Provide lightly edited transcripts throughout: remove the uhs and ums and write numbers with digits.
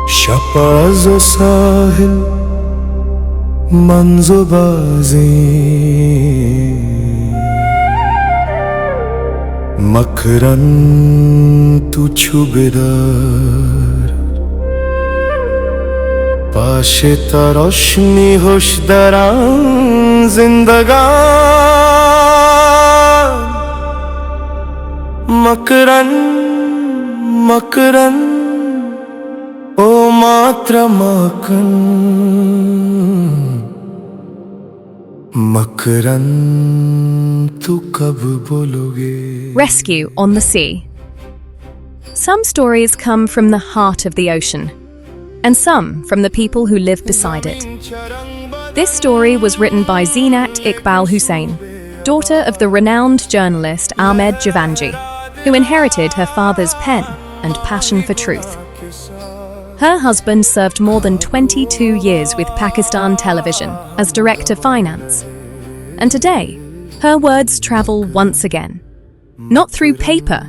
شپاز و ساحل منز و بازی مکرن تو چوبدار پاشه تا روشنی ہوش دران زندگان مکرن مکرن ओ मात्रा माकन मकरन तू कब बोलोगे. Rescue on the Sea. Some stories come from the heart of the ocean, and some from the people who live beside it. This story was written by Zeenat Iqbal Hussain, daughter of the renowned journalist Ahmed Javanji, who inherited her father's pen and passion for truth. Her husband served more than 22 years with Pakistan Television as Director Finance. And today, her words travel once again, not through paper,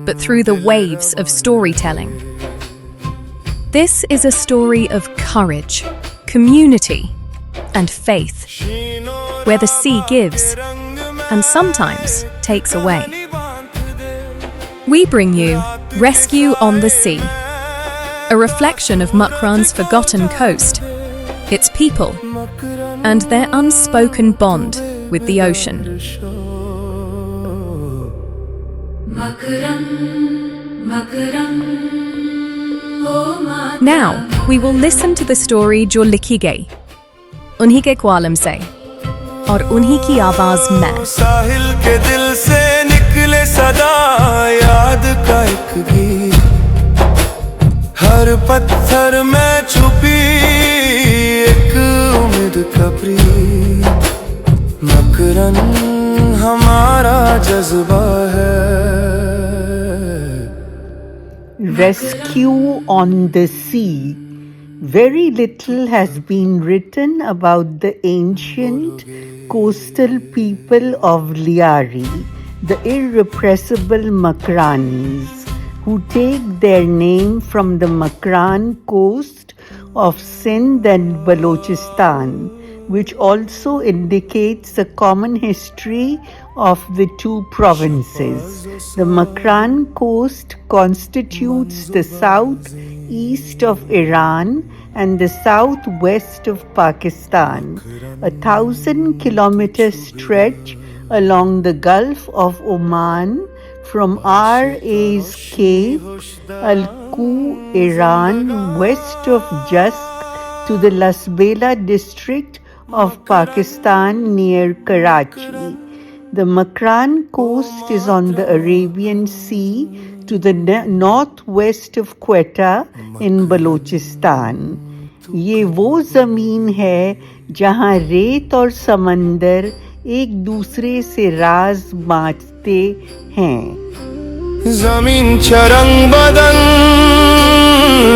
but through the waves of storytelling. This is a story of courage, community, and faith, where the sea gives and sometimes takes away. We bring you Rescue on the Sea, a reflection of Makran's forgotten coast, its people, and their unspoken bond with the ocean. Now, we will listen to the story जो लिखी गई उन्हीं के ख्वालम से और उन्हीं की आवाज में. साहिल के दिल से निकले सदा याद का एक गीत हर पत्थर में छुपी एक उम्मीद का प्रीत मकरन हमारा जज्बा है. Rescue on the Sea. Very little has been written about the ancient coastal people of Liari, the irrepressible Makranis, who take their name from the Makran coast of Sindh and Balochistan, which also indicates the common history of the two provinces. The Makran coast constitutes the southeast of Iran and the southwest of Pakistan, a 1,000-kilometer stretch along the Gulf of Oman from R.A.'s Cape, Al-Ku, Iran, west of Jask to the Lasbela district of Pakistan near Karachi. The Makran coast is on the Arabian Sea to the northwest of Quetta in Balochistan. ये वो ज़मीन है जहाँ रेत और समंदर एक दूसरे से राज बांटते हैं. ज़मीन चरंग बदन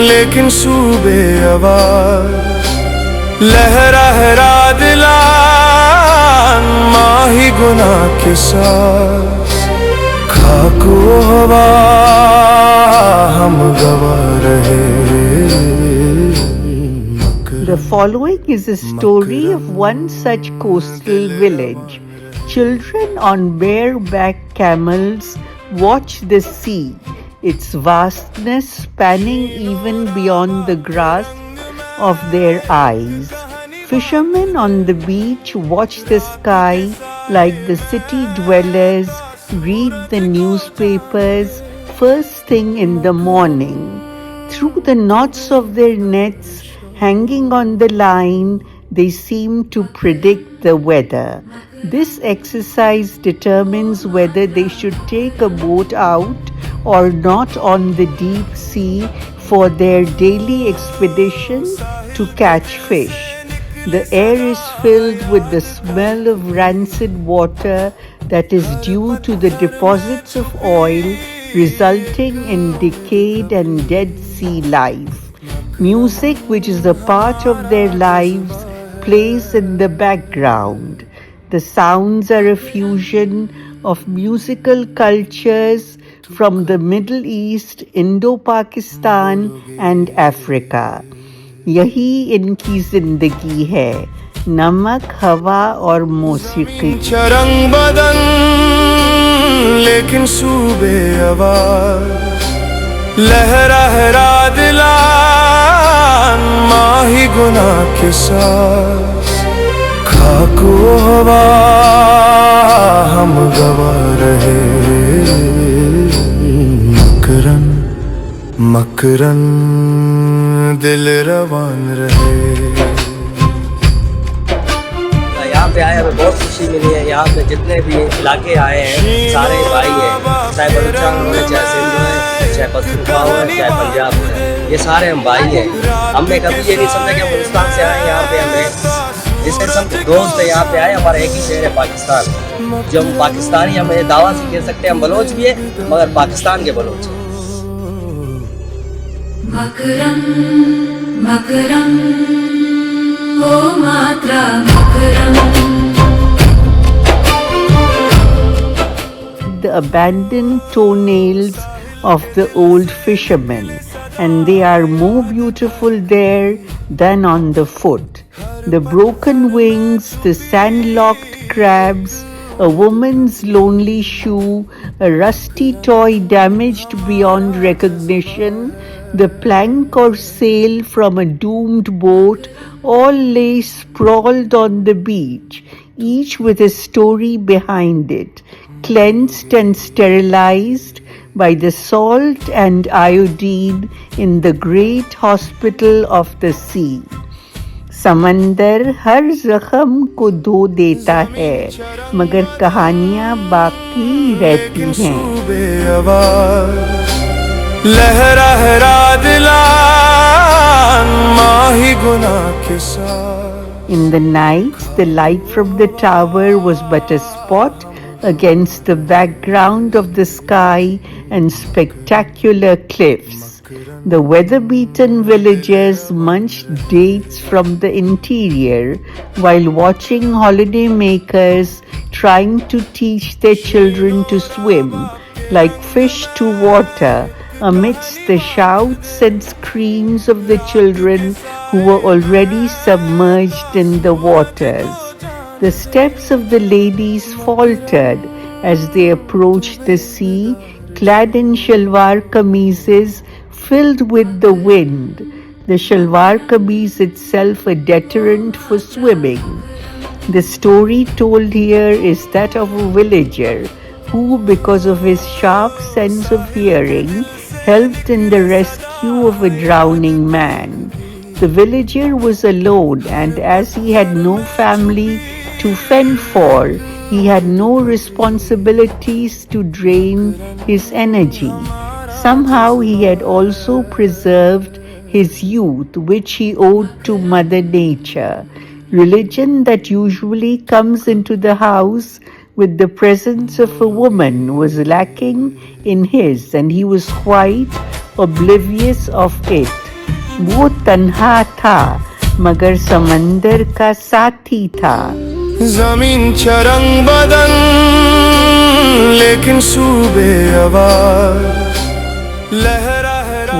लेकिन सूबे आवाज़ लहरा है रादिलान माही गुनाह के साथ खाको हवा हम गवा रहे. The following is a story of one such coastal village. Children on bareback camels watch the sea, its vastness spanning even beyond the grasp of their eyes. Fishermen on the beach watch the sky like the city dwellers read the newspapers first thing in the morning. Through the knots of their nets hanging on the line, they seem to predict the weather. This exercise determines whether they should take a boat out or not on the deep sea for their daily expedition to catch fish. The air is filled with the smell of rancid water that is due to the deposits of oil resulting in decayed and dead sea life. Music, which is a part of their lives, plays in the background. The sounds are a fusion of musical cultures from the Middle East, Indo-Pakistan and Africa. यही इनकी जिंदगी है, नमक, हवा और मौसीकी. रंग बदन लेकिन सूबे आवाज, लहरा है दिला माही गुनाह के साथ, खाको हवा हम गवा रहे, मकरन मकरन दिल रवान रहे. यहाँ पे आए हमें बहुत खुशी मिली है. यहाँ पे जितने भी इलाके आए हैं सारे भाई हैं, चाहे बलूचिस्तान हो, चाहे सिंध है, चाहे पख्तूनख्वा हो, चाहे पंजाब हो, ये सारे हम भाई हैं. हमने कभी ये नहीं समझा कि हम बलूचिस्तान से आए यहाँ पे. हमें जिससे सब दोस्त है यहाँ पे आए, हमारा एक ही शहर है पाकिस्तान. जो हम पाकिस्तानी, हम ये दावा से कह सकते हैं हम बलोच भी है मगर पाकिस्तान के बलोच हैं. मकरम मकरम ओ मात्रा मकरम. The abandoned toenails of the old fishermen, and they are more beautiful there than on the foot. The broken wings, the sand-locked crabs, a woman's lonely shoe, a rusty toy damaged beyond recognition, the plank or sail from a doomed boat, all lay sprawled on the beach, each with a story behind it, cleansed and sterilized by the salt and iodine in the great hospital of the sea. समंदर हर जख्म को धो देता है, मगर कहानियां बाकी रहती हैं. लहरा है दिला माही गुनाह के साथ. In the night, the light from the tower was but a spot against the background of the sky and spectacular cliffs. The weather-beaten villagers munched dates from the interior while watching holidaymakers trying to teach their children to swim like fish to water amidst the shouts and screams of the children who were already submerged in the waters. The steps of the ladies faltered as they approached the sea, clad in shalwar kameezes filled with the wind, the shalwar kameez itself a deterrent for swimming. The story told here is that of a villager who, because of his sharp sense of hearing, helped in the rescue of a drowning man. The villager was alone, and as he had no family to fend for, he had no responsibilities to drain his energy. Somehow he had also preserved his youth, which he owed to Mother Nature. Religion that usually comes into the house with the presence of a woman was lacking in his, and he was quite oblivious of it. वो तन्हा था, मगर समंदर का साथी था. जमीन चरंग बदन लेकिन सूबे आवाज.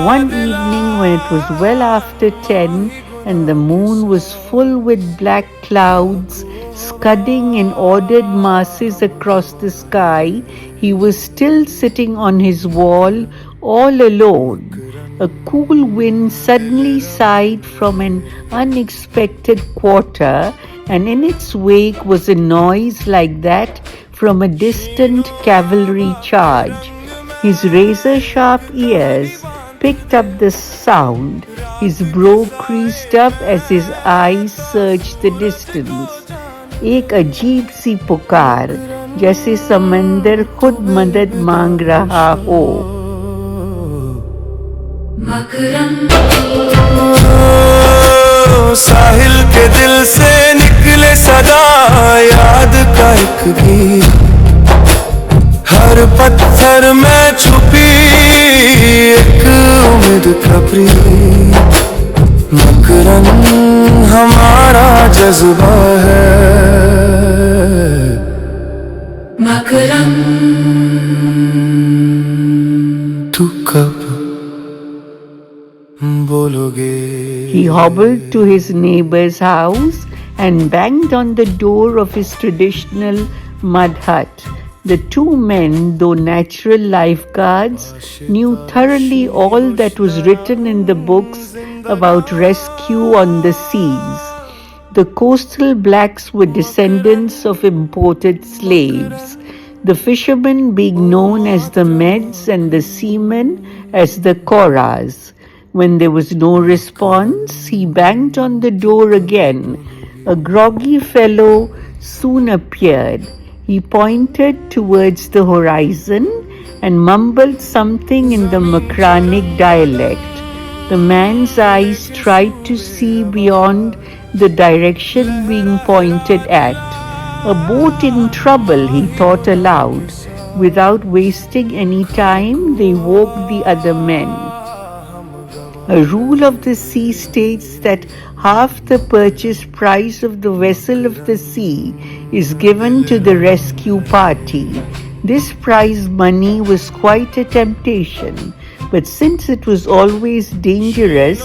One evening when it was well after 10 and the moon was full with black clouds scudding in ordered masses across the sky, he was still sitting on his wall all alone. A cool wind suddenly sighed from an unexpected quarter, and in its wake was a noise like that from a distant cavalry charge. His razor-sharp ears picked up the sound. His brow creased up as his eyes searched the distance. एक अजीब सी पुकार, जैसे समंदर खुद मदद मांग रहा हो. साहिल के दिल से निकले सदा याद का एक गीत, हर पत्थर में छुपी एक उम्मीद का प्रीत. मकरन हमारा जज्बा है. तू कब बोलोगे? He hobbled to his neighbor's house and banged on the door of his traditional mud hut. The two men, though natural lifeguards, knew thoroughly all that was written in the books about rescue on the seas. The coastal blacks were descendants of imported slaves, the fishermen being known as the Meds and the seamen as the Koras. When there was no response, he banged on the door again. A groggy fellow soon appeared. He pointed towards the horizon and mumbled something in the Makranic dialect. The man's eyes tried to see beyond the direction being pointed at. A boat in trouble, he thought aloud. Without wasting any time, they woke the other men. A rule of the sea states that half the purchase price of the vessel of the sea is given to the rescue party. This prize money was quite a temptation, but since it was always dangerous,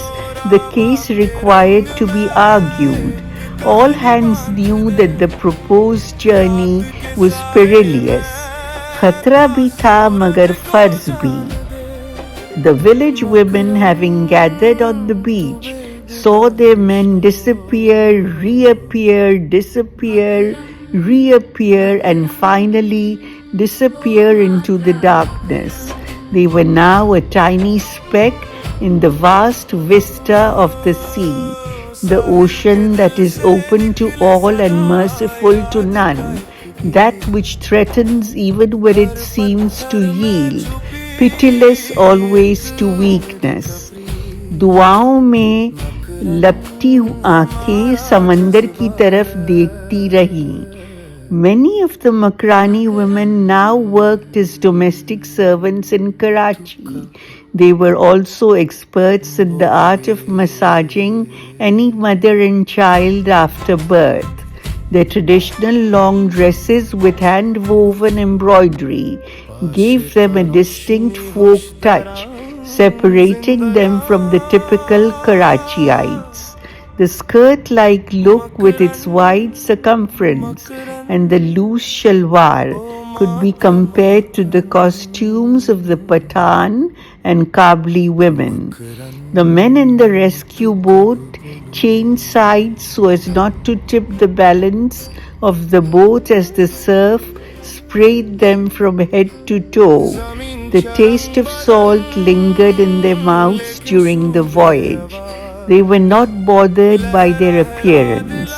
the case required to be argued. All hands knew that the proposed journey was perilous. Khatra bhi tha magar farz bhi. The village women, having gathered on the beach, saw their men disappear, reappear, and finally disappear into the darkness. They were now a tiny speck in the vast vista of the sea, the ocean that is open to all and merciful to none, that which threatens even when it seems to yield, pitiless always to weakness. दुआओं में लपटी आंखें समंदर की तरफ देखती रहीं. Many of the Makrani women now worked as domestic servants in Karachi. They were also experts in the art of massaging any mother and child after birth. Their traditional long dresses with hand-woven embroidery gave them a distinct folk touch, separating them from the typical Karachiites. The skirt-like look with its wide circumference and the loose shalwar could be compared to the costumes of the Pathan and Kabli women. The men in the rescue boat changed sides so as not to tip the balance of the boat as the surf sprayed them from head to toe. The taste of salt lingered in their mouths during the voyage. They were not bothered by their appearance.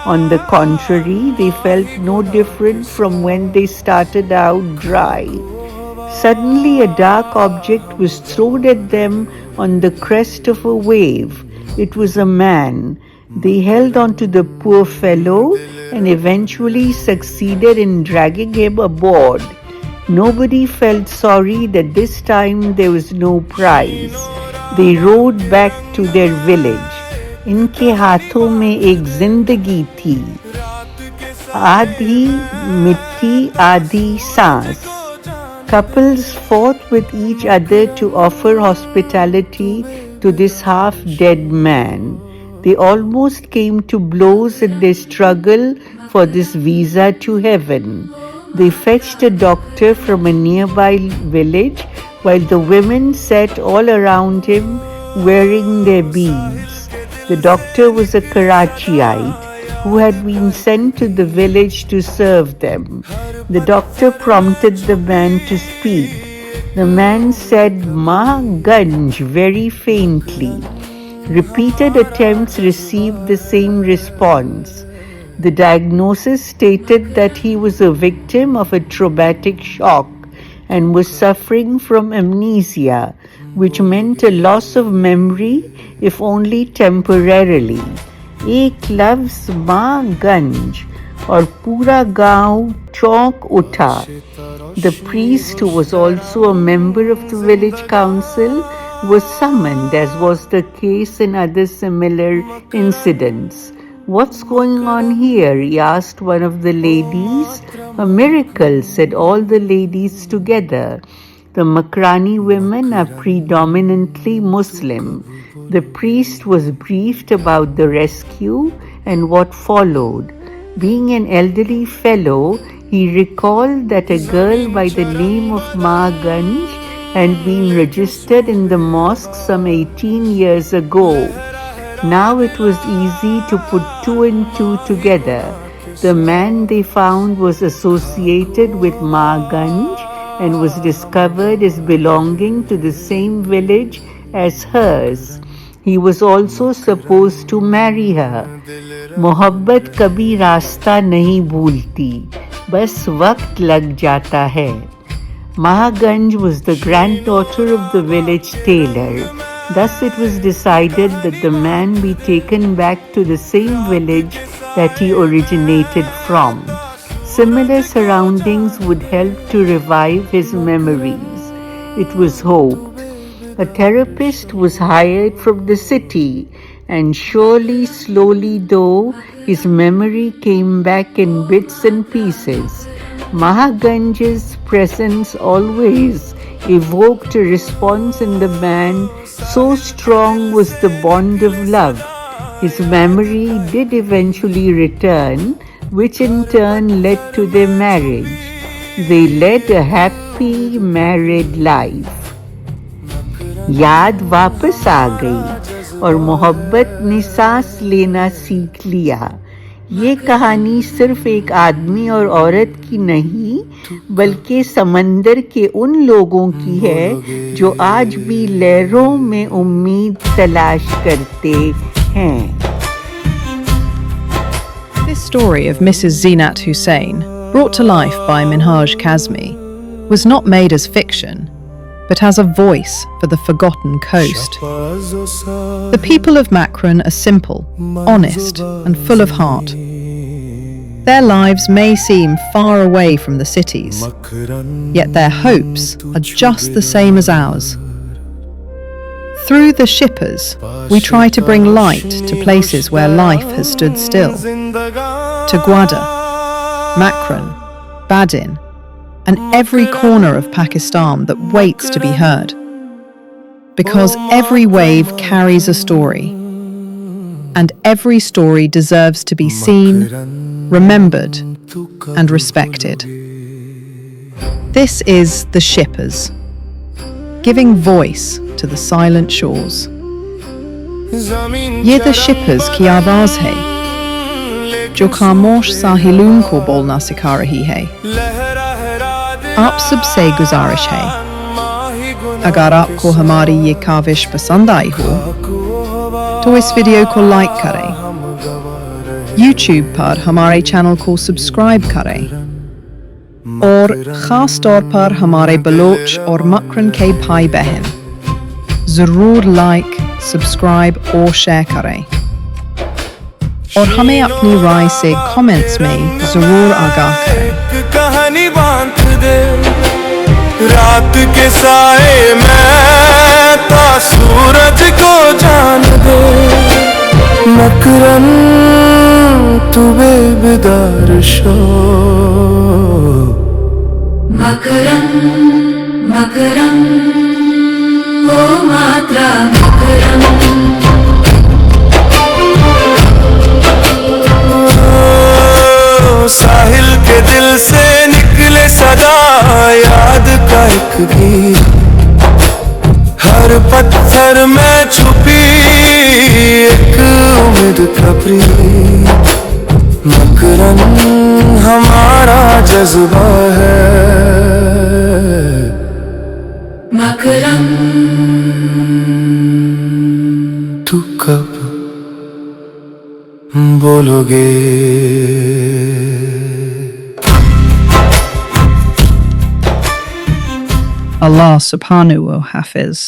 On the contrary, they felt no different from when they started out dry. Suddenly a dark object was thrown at them on the crest of a wave. It was a man. They held on to the poor fellow and eventually succeeded in dragging him aboard. Nobody felt sorry that this time there was no prize. They rowed back to their village. इनके हाथों में एक जिंदगी थी, आधी मिट्टी आधी सांस. Couples fought with each other to offer hospitality to this half-dead man. They almost came to blows in their struggle for this visa to heaven. They fetched a doctor from a nearby village while the women sat all around him wearing their beads. The doctor was a Karachiite who had been sent to the village to serve them. The doctor prompted the man to speak. The man said, "Ma Ganj," very faintly. Repeated attempts received the same response. The diagnosis stated that he was a victim of a traumatic shock and was suffering from amnesia, which meant a loss of memory if only temporarily. एक लफ्ज़ माँ गंज और पूरा गांव चौंक उठा. The priest, who was also a member of the village council, was summoned, as was the case in other similar incidents. "What's going on here?" he asked one of the ladies, A miracle, said all the ladies together. The Makrani women are predominantly Muslim. The priest was briefed about the rescue and what followed. Being an elderly fellow, he recalled that a girl by the name of Ma Ganj had been registered in the mosque some 18 years ago. Now it was easy to put two and two together. The man they found was associated with Ma Ganj and was discovered as belonging to the same village as hers. He was also supposed to marry her. मोहब्बत कभी रास्ता नहीं भूलती, बस वक्त लग जाता है. Mahaganj was the granddaughter of the village tailor. Thus it was decided that the man be taken back to the same village that he originated from. Similar surroundings would help to revive his memories. It was hoped. A therapist was hired from the city, and surely, slowly though, his memory came back in bits and pieces. Mahaganj's presence always evoked a response in the man, so strong was the bond of love. His memory did eventually return, which in turn led to their marriage. They led a happy married life. याद वापस आ गई और मोहब्बत ने सांस लेना सीख लिया. ये कहानी सिर्फ एक आदमी और औरत की नहीं, बल्कि समंदर के उन लोगों की है जो आज भी लहरों में उम्मीद तलाश करते हैं. This story of Mrs. Zinat Hussain, brought to life by Minhaj Kazmi, was not made as fiction, but as a voice for the forgotten coast. The people of Makran are simple, honest, and full of heart. Their lives may seem far away from the cities, yet their hopes are just the same as ours. Through the shippers, we try to bring light to places where life has stood still. To Gwadar, Makran, Badin, and every corner of Pakistan that waits to be heard. Because every wave carries a story, and every story deserves to be seen, remembered, and respected. This is The Shippers, giving voice to the silent shores. ये The Shippers की आवाज़ है, जो खामोश साहिलों को बोलना सिखा रही है. आप सबसे गुजारिश है, अगर आपको हमारी ये काविश पसंद आई हो, तो इस वीडियो को लाइक करें. YouTube पर हमारे चैनल को सब्सक्राइब करें, और ख़ास तौर पर हमारे बलोच और मकरन के भाई बहन ज़रूर लाइक, सब्सक्राइब और शेयर करें. और हमें अपनी राय से कमेंट्स में ज़रूर आगाह करें. कहानी बांध दे रात के साए में, ता सूरज को जान दे. मकरन तू बेबदार शो. मकरम मकरम ओ मात्रा मकरम. साहिल के दिल से निकले सदा याद का एक गीत. हर पत्थर में छुपी एक उम्मीद का प्रीत. मकरन हमारा जज्बा है. मकरम तू कब बोलोगे. Allah subhanahu wa hafiz.